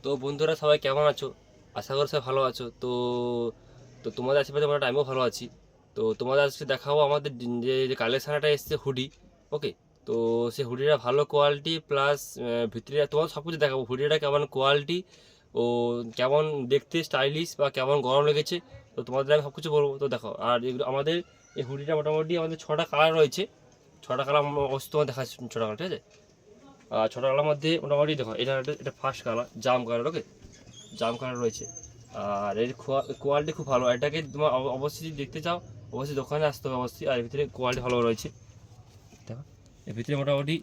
তো বন্ধুরা সবাই কেমন আছো? আশা করি সবাই ভালো আছো। তো তো তোমাদের আশেপাশে আমরা আমিও ভালো আছি। তো তোমাদের আজকে দেখাবো আমাদের যে কালেকশানটা এসছে হুডি। ওকে, তো সেই হুডিটা ভালো কোয়ালিটি প্লাস ভিতরে তোমার সব কিছু দেখাবো, হুডিটা কেমন কোয়ালিটি ও কেমন দেখতে স্টাইলিশ বা কেমন গরম লেগেছে। তো তোমাদের আমি সব কিছু বলবো। তো দেখো, আর এগুলো আমাদের এই হুডিটা মোটামুটি আমাদের 6টা কালার রয়েছে। 6টা কালার অবশ্যই তোমার দেখাচ্ছি, 6টা কালার, ঠিক আছে। আর 6টা কালার মধ্যে মোটামুটি দেখো, এটা ফার্স্ট কালার জাম কালার। ওকে, জাম কালার রয়েছে। আর এর কোয়ালিটি খুব ভালো। এটাকে তোমার অবশ্যই যদি দেখতে চাও অবশ্যই দোকানে আসতে হবে অবশ্যই। আর এর ভিতরে কোয়ালিটি ভালো রয়েছে, দেখো এর ভিতরে মোটামুটি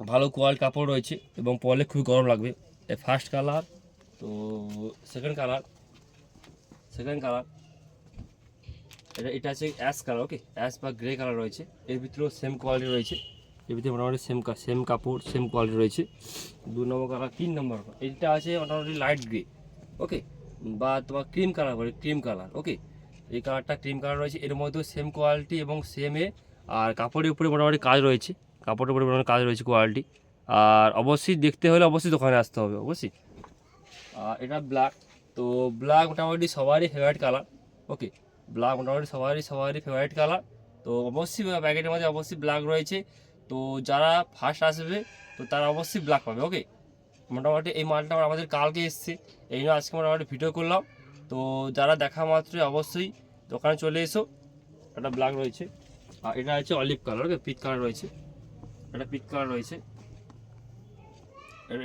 ভালো কোয়ালিটি কাপড় রয়েছে এবং পরলে খুবই গরম লাগবে। এই ফার্স্ট কালার। তো সেকেন্ড কালার, সেকেন্ড কালার, এটা আছে অ্যাশ কালার। ওকে, অ্যাশ বা গ্রে কালার রয়েছে। এর ভিতরেও সেম কোয়ালিটি রয়েছে। এর ভিতরে মোটামুটি সেম কাপড় সেম কোয়ালিটি রয়েছে। 2 নম্বর কালার, 3 নম্বর এইটা আছে মোটামুটি লাইট গ্রে। ওকে, বা তোমার ক্রিম কালার বলে, ক্রিম কালার। ওকে, এই কালারটা ক্রিম কালার রয়েছে। এর মধ্যেও সেম কোয়ালিটি এবং সেম আর কাপড়ের উপরে মোটামুটি কাজ রয়েছে। কাপড়ের উপরে মোটামুটি কাজ রয়েছে কোয়ালিটি। আর অবশ্যই দেখতে হলে অবশ্যই দোকানে আসতে হবে অবশ্যই। আর এটা ব্ল্যাক। তো ব্ল্যাক মোটামুটি সবারই ফেভারিট কালার। ওকে, ব্ল্যাক মোটামুটি সবারই ফেভারিট কালার। তো অবশ্যই প্যাকেটের মধ্যে অবশ্যই ব্ল্যাক রয়েছে। তো যারা ফার্স্ট আসবে তো তারা অবশ্যই ব্ল্যাক পাবে। ওকে, মোটামুটি এই মালটা আমাদের কালকে এসছে, এই জন্য আজকে মোটামুটি ভিডিও করলাম। তো যারা দেখা মাত্রই অবশ্যই দোকানে চলে এসো। এটা ব্ল্যাক রয়েছে। আর এটা হচ্ছে অলিভ কালার। ওকে, পিচ কালার রয়েছে। এটা পিচ কালার রয়েছে।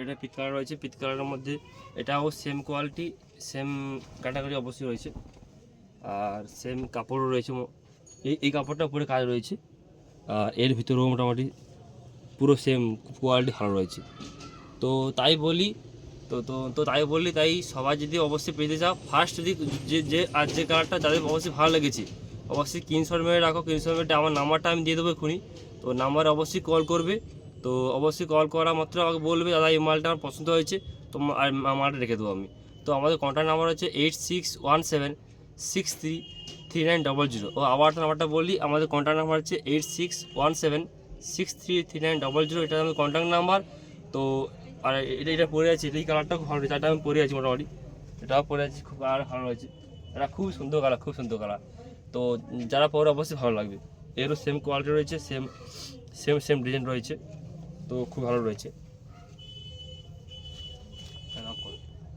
এটা পিচ কালার রয়েছে। পিচ কালারের মধ্যে এটাও সেম কোয়ালিটি সেম ক্যাটাগরি অবশ্যই রয়েছে। আর সেম কাপড়ও রয়েছে। এই কাপড়টা উপরে কাজ রয়েছে। আর এর ভিতরেও মোটামুটি পুরো সেম কোয়ালিটি ভালো রয়েছে। তো তাই বলি, তো তো তো তাই বললি তাই সবাই যদি অবশ্যই পেতে চাও ফার্স্ট যদি যে কালারটা যাদের অবশ্যই ভালো লেগেছে অবশ্যই স্ক্রিনশট মেরে রাখো। স্ক্রিনশট মেরে আমার নাম্বারটা আমি দিয়ে দেবো এক্ষুনি। তো নাম্বারে অবশ্যই কল করবে। তো অবশ্যই কল করা মাত্র আমাকে বলবে দাদা এই মালটা আমার পছন্দ হয়েছে, তো মালটা রেখে দেবো আমি। তো আমাদের কন্ট্যাক্ট নাম্বার হচ্ছে 8617633900। ও আবার নাম্বারটা বলি, আমাদের কন্ট্যাক্ট নাম্বার হচ্ছে 8617633900। এটা আমাদের কন্ট্যাক্ট নাম্বার। তো আর এটা পরে আছে, এই কালারটা খুব ভালো রয়েছে। এটা আমি পরে আছি মোটামুটি, এটাও পরে আছি, খুব আর ভালো রয়েছে। এটা খুব সুন্দর কালার, খুব সুন্দর কালার। তো যারা পরে অবশ্যই ভালো লাগবে। এরও সেম কোয়ালিটি রয়েছে, সেম ডিজাইন রয়েছে। তো খুব ভালো রয়েছে।